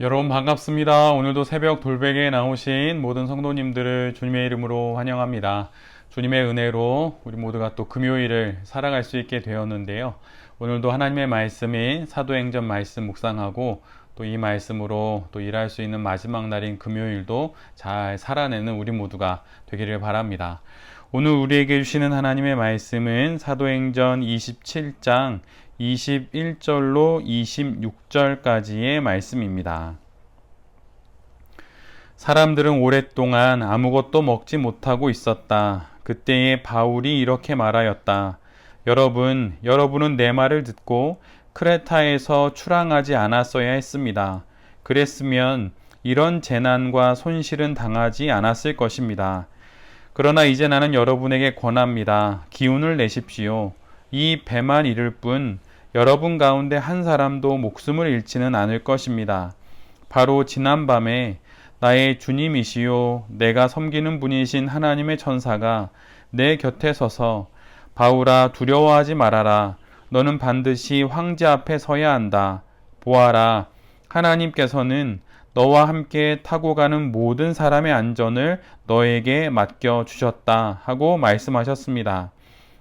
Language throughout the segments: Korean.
여러분 반갑습니다. 오늘도 새벽 돌베개에 나오신 모든 성도님들을 주님의 이름으로 환영합니다. 주님의 은혜로 우리 모두가 또 금요일을 살아갈 수 있게 되었는데요. 오늘도 하나님의 말씀인 사도행전 말씀 묵상하고 또 이 말씀으로 또 일할 수 있는 마지막 날인 금요일도 잘 살아내는 우리 모두가 되기를 바랍니다. 오늘 우리에게 주시는 하나님의 말씀은 사도행전 27장 21절로 26절까지의 말씀입니다. 사람들은 오랫동안 아무것도 먹지 못하고 있었다. 그때에 바울이 이렇게 말하였다. 여러분은 내 말을 듣고 크레타에서 출항하지 않았어야 했습니다. 그랬으면 이런 재난과 손실은 당하지 않았을 것입니다. 그러나 이제 나는 여러분에게 권합니다. 기운을 내십시오. 이 배만 이를 뿐 여러분 가운데 한 사람도 목숨을 잃지는 않을 것입니다. 바로 지난밤에 나의 주님이시요 내가 섬기는 분이신 하나님의 천사가 내 곁에 서서 바울아 두려워하지 말아라. 너는 반드시 황제 앞에 서야 한다. 보아라. 하나님께서는 너와 함께 타고 가는 모든 사람의 안전을 너에게 맡겨주셨다 하고 말씀하셨습니다.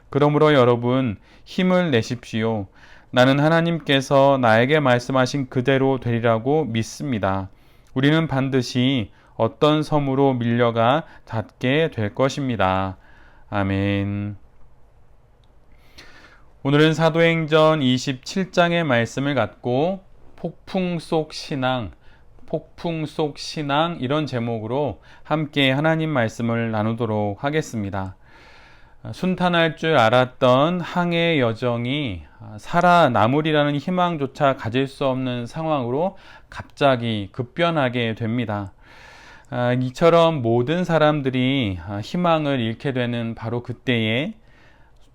그러므로 여러분 힘을 내십시오. 나는 하나님께서 나에게 말씀하신 그대로 되리라고 믿습니다. 우리는 반드시 어떤 섬으로 밀려가 닿게 될 것입니다. 아멘. 오늘은 사도행전 27장의 말씀을 갖고 폭풍 속 신앙 이런 제목으로 함께 하나님 말씀을 나누도록 하겠습니다. 순탄할 줄 알았던 항해의 여정이 살아남으리라는 희망조차 가질 수 없는 상황으로 갑자기 급변하게 됩니다. 이처럼 모든 사람들이 희망을 잃게 되는 바로 그때에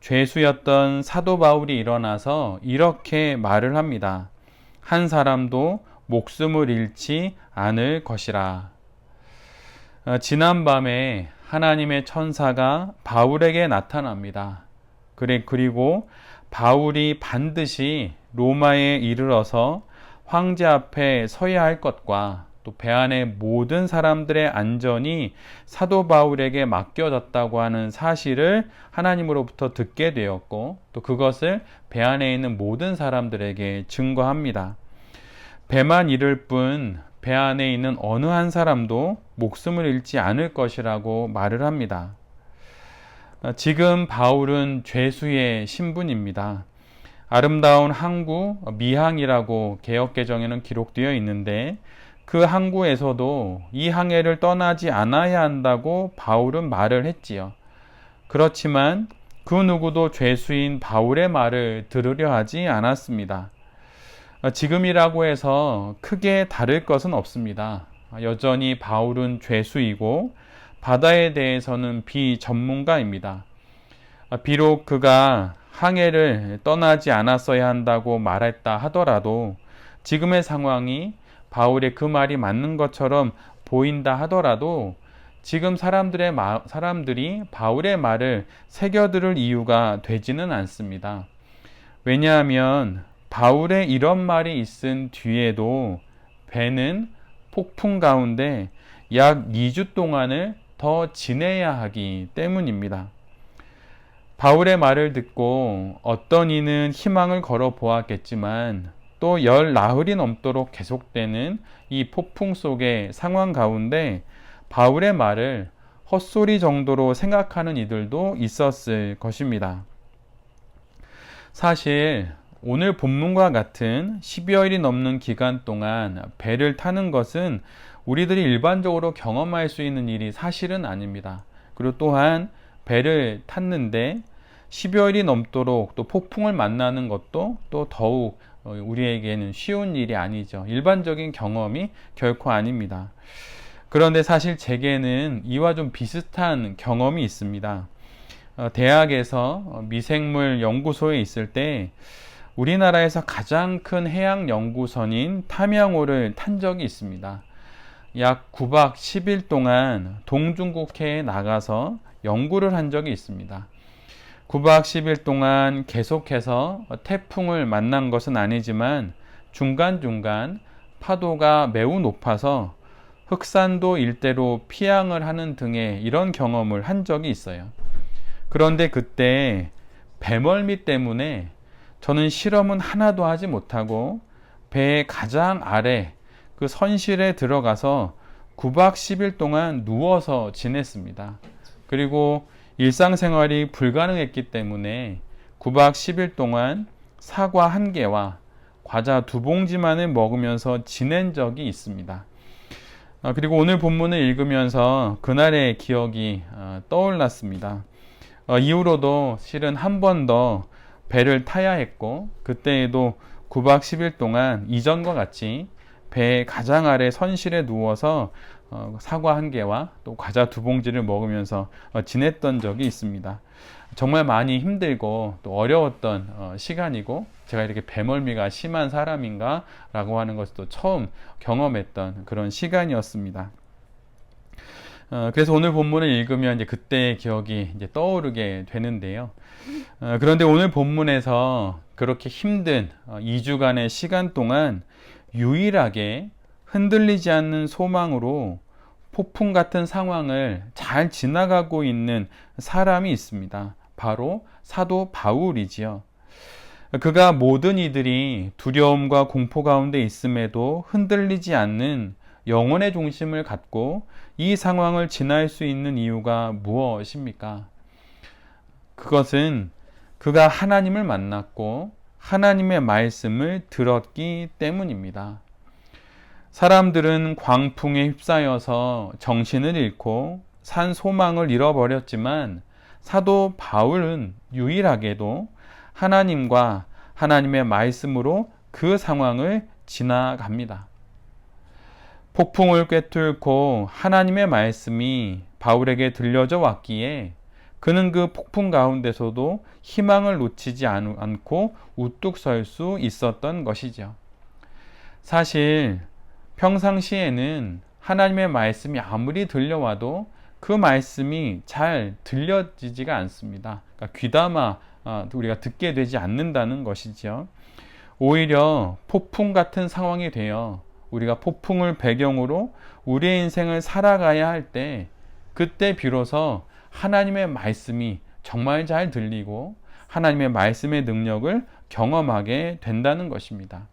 죄수였던 사도 바울이 일어나서 이렇게 말을 합니다. 한 사람도 목숨을 잃지 않을 것이라. 지난밤에 하나님의 천사가 바울에게 나타납니다. 그리고 바울이 반드시 로마에 이르러서 황제 앞에 서야 할 것과 또 배 안의 모든 사람들의 안전이 사도 바울에게 맡겨졌다고 하는 사실을 하나님으로부터 듣게 되었고 또 그것을 배 안에 있는 모든 사람들에게 증거합니다. 배만 잃을 뿐 배 안에 있는 어느 한 사람도 목숨을 잃지 않을 것이라고 말을 합니다. 지금 바울은 죄수의 신분입니다. 아름다운 항구 미항이라고 개역개정에는 기록되어 있는데 그 항구에서도 이 항해를 떠나지 않아야 한다고 바울은 말을 했지요. 그렇지만 그 누구도 죄수인 바울의 말을 들으려 하지 않았습니다. 지금이라고 해서 크게 다를 것은 없습니다. 여전히 바울은 죄수이고 바다에 대해서는 비전문가입니다. 비록 그가 항해를 떠나지 않았어야 한다고 말했다 하더라도 지금의 상황이 바울의 그 말이 맞는 것처럼 보인다 하더라도 지금 사람들이 바울의 말을 새겨들을 이유가 되지는 않습니다. 왜냐하면 바울의 이런 말이 있은 뒤에도 배는 폭풍 가운데 약 2주 동안을 더 지내야 하기 때문입니다. 바울의 말을 듣고 어떤 이는 희망을 걸어 보았겠지만 또 열 나흘이 넘도록 계속되는 이 폭풍 속의 상황 가운데 바울의 말을 헛소리 정도로 생각하는 이들도 있었을 것입니다. 사실 오늘 본문과 같은 10여일이 넘는 기간 동안 배를 타는 것은 우리들이 일반적으로 경험할 수 있는 일이 사실은 아닙니다. 그리고 또한 배를 탔는데 10여일이 넘도록 또 폭풍을 만나는 것도 또 더욱 우리에게는 쉬운 일이 아니죠. 일반적인 경험이 결코 아닙니다. 그런데 사실 제게는 이와 좀 비슷한 경험이 있습니다. 대학에서 미생물 연구소에 있을 때 우리나라에서 가장 큰 해양 연구선인 탐양호를 탄 적이 있습니다. 약 9박 10일 동안 동중국해에 나가서 연구를 한 적이 있습니다. 9박 10일 동안 계속해서 태풍을 만난 것은 아니지만 중간중간 파도가 매우 높아서 흑산도 일대로 피항을 하는 등의 이런 경험을 한 적이 있어요. 그런데 그때 배멀미 때문에 저는 실험은 하나도 하지 못하고 배의 가장 아래 그 선실에 들어가서 9박 10일 동안 누워서 지냈습니다. 그리고 일상생활이 불가능했기 때문에 9박 10일 동안 사과 한 개와 과자 2봉지만을 먹으면서 지낸 적이 있습니다. 그리고 오늘 본문을 읽으면서 그날의 기억이 떠올랐습니다. 이후로도 실은 한 번 더 배를 타야 했고, 그때에도 9박 10일 동안 이전과 같이 배의 가장 아래 선실에 누워서 사과 한 개와 또 과자 2봉지를 먹으면서 지냈던 적이 있습니다. 정말 많이 힘들고 또 어려웠던 시간이고, 제가 이렇게 배멀미가 심한 사람인가 라고 하는 것을 또 처음 경험했던 그런 시간이었습니다. 그래서 오늘 본문을 읽으면 이제 그때의 기억이 이제 떠오르게 되는데요. 그런데 오늘 본문에서 그렇게 힘든 2주간의 시간 동안 유일하게 흔들리지 않는 소망으로 폭풍 같은 상황을 잘 지나가고 있는 사람이 있습니다. 바로 사도 바울이지요. 그가 모든 이들이 두려움과 공포 가운데 있음에도 흔들리지 않는 영혼의 중심을 갖고 이 상황을 지날 수 있는 이유가 무엇입니까? 그것은 그가 하나님을 만났고 하나님의 말씀을 들었기 때문입니다. 사람들은 광풍에 휩싸여서 정신을 잃고 산 소망을 잃어버렸지만 사도 바울은 유일하게도 하나님과 하나님의 말씀으로 그 상황을 지나갑니다. 폭풍을 꿰뚫고 하나님의 말씀이 바울에게 들려져 왔기에 그는 그 폭풍 가운데서도 희망을 놓치지 않고 우뚝 설 수 있었던 것이죠. 사실 평상시에는 하나님의 말씀이 아무리 들려와도 그 말씀이 잘 들려지지가 않습니다. 그러니까 귀담아 우리가 듣게 되지 않는다는 것이죠. 오히려 폭풍 같은 상황이 되어 우리가 폭풍을 배경으로 우리의 인생을 살아가야 할 때, 그때 비로소 하나님의 말씀이 정말 잘 들리고 하나님의 말씀의 능력을 경험하게 된다는 것입니다.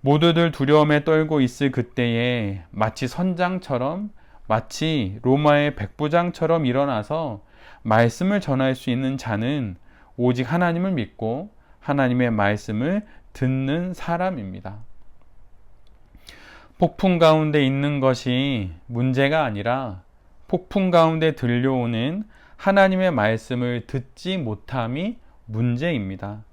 모두들 두려움에 떨고 있을 그때에 마치 선장처럼, 마치 로마의 백부장처럼 일어나서 말씀을 전할 수 있는 자는 오직 하나님을 믿고 하나님의 말씀을 듣는 사람입니다. 폭풍 가운데 있는 것이 문제가 아니라 폭풍 가운데 들려오는 하나님의 말씀을 듣지 못함이 문제입니다.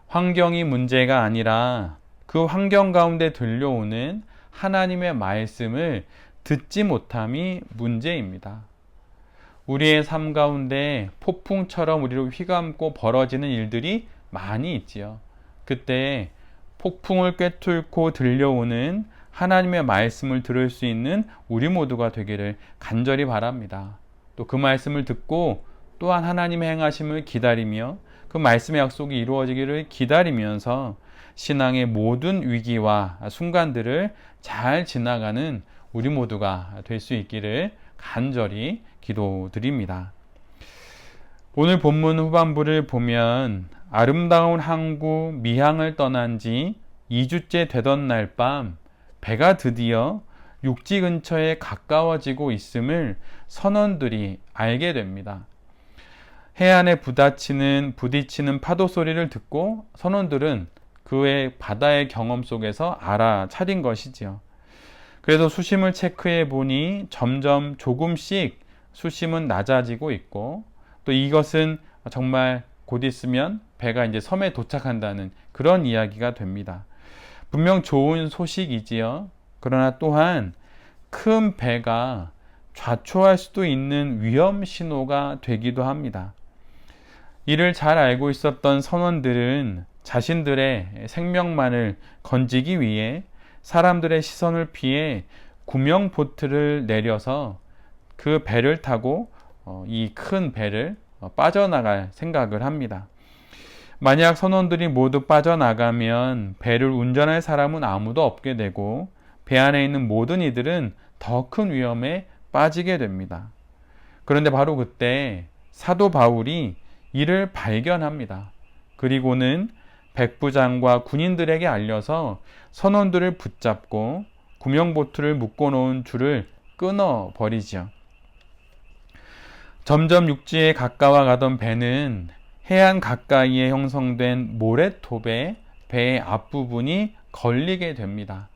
환경이 문제가 아니라 그 환경 가운데 들려오는 하나님의 말씀을 듣지 못함이 문제입니다. 우리의 삶 가운데 폭풍처럼 우리를 휘감고 벌어지는 일들이 많이 있지요. 그때 폭풍을 꿰뚫고 들려오는 하나님의 말씀을 들을 수 있는 우리 모두가 되기를 간절히 바랍니다. 또 그 말씀을 듣고 또한 하나님의 행하심을 기다리며 그 말씀의 약속이 이루어지기를 기다리면서 신앙의 모든 위기와 순간들을 잘 지나가는 우리 모두가 될 수 있기를 간절히 기도드립니다. 오늘 본문 후반부를 보면 아름다운 항구 미항을 떠난 지 2주째 되던 날 밤 배가 드디어 육지 근처에 가까워지고 있음을 선원들이 알게 됩니다. 해안에 부딪히는 파도 소리를 듣고 선원들은 그의 바다의 경험 속에서 알아차린 것이지요. 그래서 수심을 체크해 보니 점점 조금씩 수심은 낮아지고 있고, 또 이것은 정말 곧 있으면 배가 이제 섬에 도착한다는 그런 이야기가 됩니다. 분명 좋은 소식이지요. 그러나 또한 큰 배가 좌초할 수도 있는 위험 신호가 되기도 합니다. 이를 잘 알고 있었던 선원들은 자신들의 생명만을 건지기 위해 사람들의 시선을 피해 구명 보트를 내려서 그 배를 타고 이 큰 배를 빠져나갈 생각을 합니다. 만약 선원들이 모두 빠져나가면 배를 운전할 사람은 아무도 없게 되고 배 안에 있는 모든 이들은 더 큰 위험에 빠지게 됩니다. 그런데 바로 그때 사도 바울이 이를 발견합니다. 그리고는 백부장과 군인들에게 알려서 선원들을 붙잡고 구명보트를 묶어놓은 줄을 끊어버리죠. 점점 육지에 가까워 가던 배는 해안 가까이에 형성된 모래톱에 배의 앞부분이 걸리게 됩니다.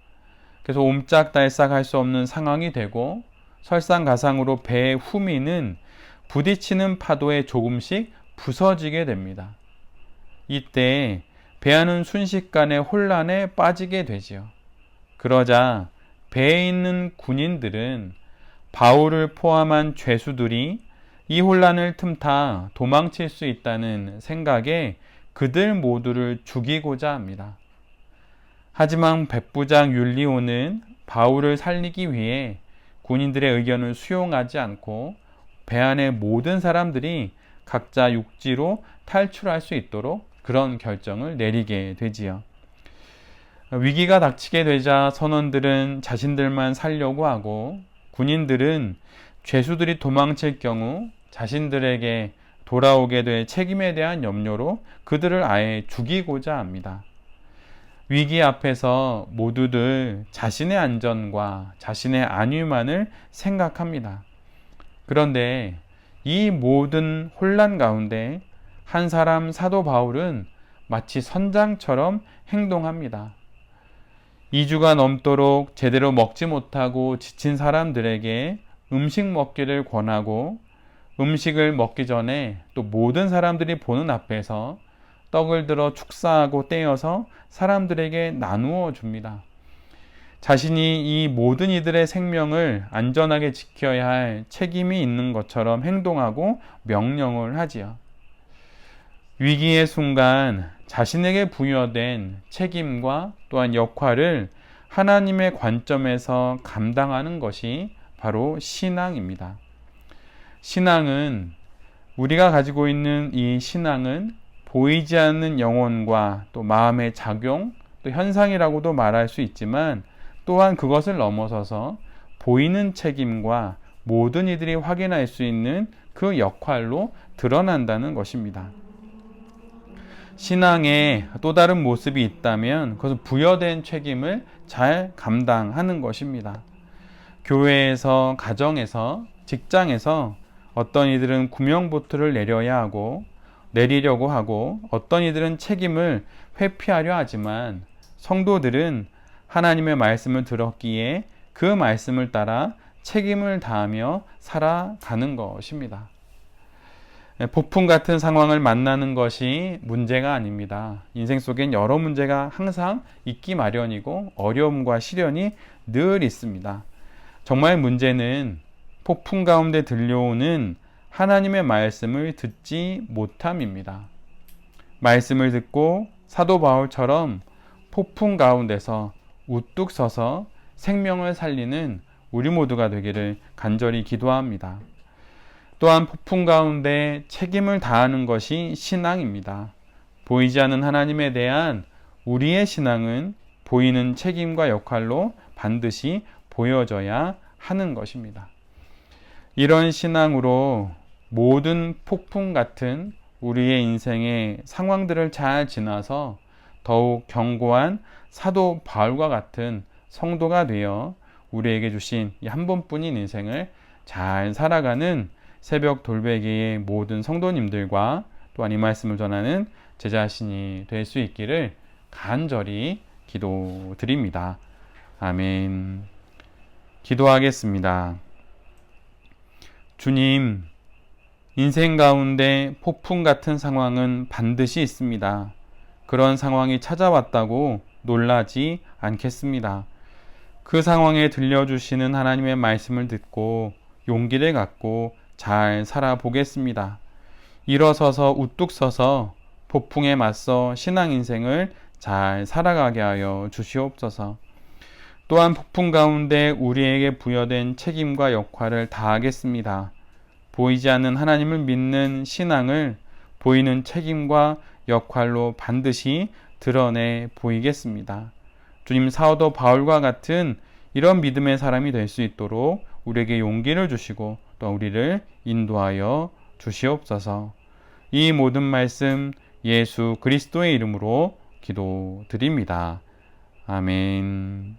그래서 옴짝달싹 할 수 없는 상황이 되고 설상가상으로 배의 후미는 부딪히는 파도에 조금씩 부서지게 됩니다. 이때 배 안은 순식간에 혼란에 빠지게 되지요. 그러자 배에 있는 군인들은 바울을 포함한 죄수들이 이 혼란을 틈타 도망칠 수 있다는 생각에 그들 모두를 죽이고자 합니다. 하지만 백부장 율리오는 바울을 살리기 위해 군인들의 의견을 수용하지 않고 배 안의 모든 사람들이 각자 육지로 탈출할 수 있도록 그런 결정을 내리게 되지요. 위기가 닥치게 되자 선원들은 자신들만 살려고 하고 군인들은 죄수들이 도망칠 경우 자신들에게 돌아오게 될 책임에 대한 염려로 그들을 아예 죽이고자 합니다. 위기 앞에서 모두들 자신의 안전과 자신의 안위만을 생각합니다. 그런데 이 모든 혼란 가운데 한 사람 사도 바울은 마치 선장처럼 행동합니다. 2주가 넘도록 제대로 먹지 못하고 지친 사람들에게 음식 먹기를 권하고 음식을 먹기 전에 또 모든 사람들이 보는 앞에서 떡을 들어 축사하고 떼어서 사람들에게 나누어 줍니다. 자신이 이 모든 이들의 생명을 안전하게 지켜야 할 책임이 있는 것처럼 행동하고 명령을 하지요. 위기의 순간 자신에게 부여된 책임과 또한 역할을 하나님의 관점에서 감당하는 것이 바로 신앙입니다. 신앙은 우리가 가지고 있는 이 신앙은 보이지 않는 영혼과 또 마음의 작용, 또 현상이라고도 말할 수 있지만 또한 그것을 넘어서서 보이는 책임과 모든 이들이 확인할 수 있는 그 역할로 드러난다는 것입니다. 신앙에 또 다른 모습이 있다면 그것은 부여된 책임을 잘 감당하는 것입니다. 교회에서, 가정에서, 직장에서 어떤 이들은 구명보트를 내리려고 하고 어떤 이들은 책임을 회피하려 하지만 성도들은 하나님의 말씀을 들었기에 그 말씀을 따라 책임을 다하며 살아가는 것입니다. 폭풍 같은 상황을 만나는 것이 문제가 아닙니다. 인생 속엔 여러 문제가 항상 있기 마련이고 어려움과 시련이 늘 있습니다. 정말 문제는 폭풍 가운데 들려오는 하나님의 말씀을 듣지 못함입니다. 말씀을 듣고 사도 바울처럼 폭풍 가운데서 우뚝 서서 생명을 살리는 우리 모두가 되기를 간절히 기도합니다. 또한 폭풍 가운데 책임을 다하는 것이 신앙입니다. 보이지 않는 하나님에 대한 우리의 신앙은 보이는 책임과 역할로 반드시 보여져야 하는 것입니다. 이런 신앙으로 모든 폭풍 같은 우리의 인생의 상황들을 잘 지나서 더욱 견고한 사도 바울과 같은 성도가 되어 우리에게 주신 이 한 번뿐인 인생을 잘 살아가는 새벽 돌베개의 모든 성도님들과 또한 이 말씀을 전하는 제 자신이 될 수 있기를 간절히 기도드립니다. 아멘. 기도하겠습니다. 주님, 인생 가운데 폭풍 같은 상황은 반드시 있습니다. 그런 상황이 찾아왔다고 놀라지 않겠습니다. 그 상황에 들려주시는 하나님의 말씀을 듣고 용기를 갖고 잘 살아보겠습니다. 일어서서 우뚝 서서 폭풍에 맞서 신앙 인생을 잘 살아가게 하여 주시옵소서. 또한 폭풍 가운데 우리에게 부여된 책임과 역할을 다하겠습니다. 보이지 않는 하나님을 믿는 신앙을 보이는 책임과 역할로 반드시 드러내 보이겠습니다. 주님, 사도 바울과 같은 이런 믿음의 사람이 될 수 있도록 우리에게 용기를 주시고 또 우리를 인도하여 주시옵소서. 이 모든 말씀 예수 그리스도의 이름으로 기도드립니다. 아멘.